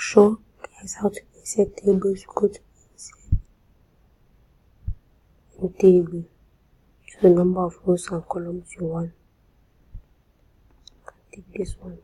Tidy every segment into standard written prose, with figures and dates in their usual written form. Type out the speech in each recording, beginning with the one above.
show guys how to insert tables. Go to insert in table, choose the number of rows and columns you want. Take this one.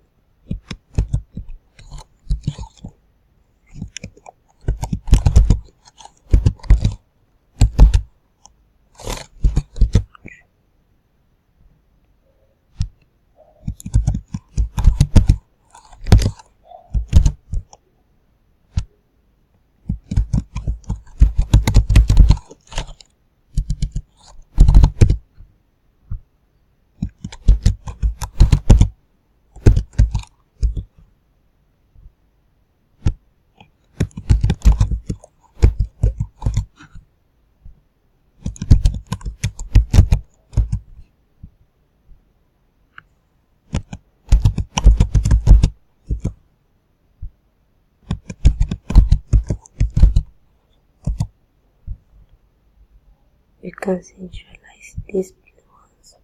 You can centralize these blue ones.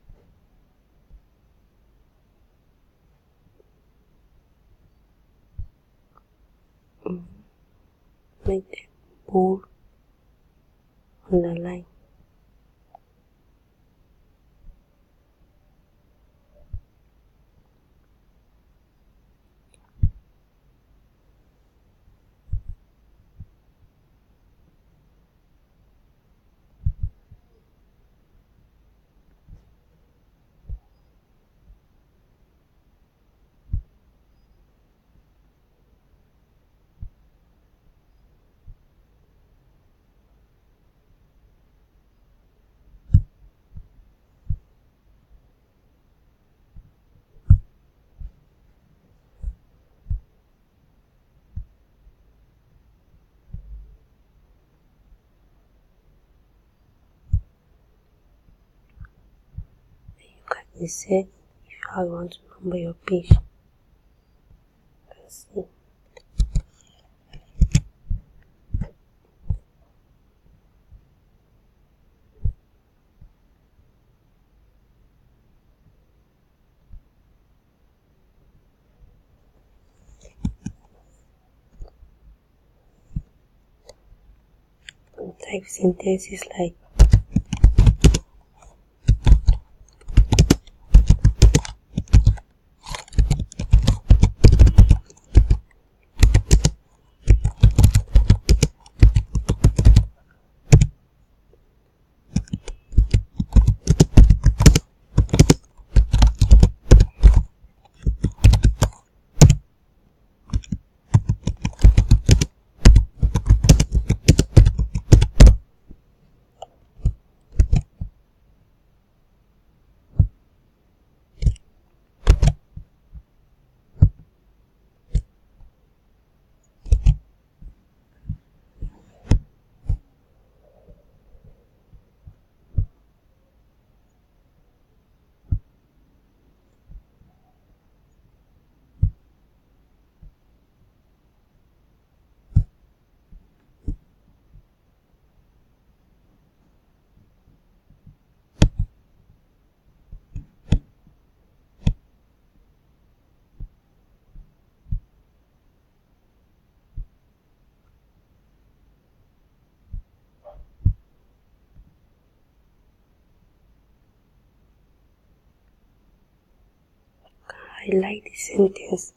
Make them bold on the line. Insert how you want to number your page. Let's see. Type sentences like highlight the sentence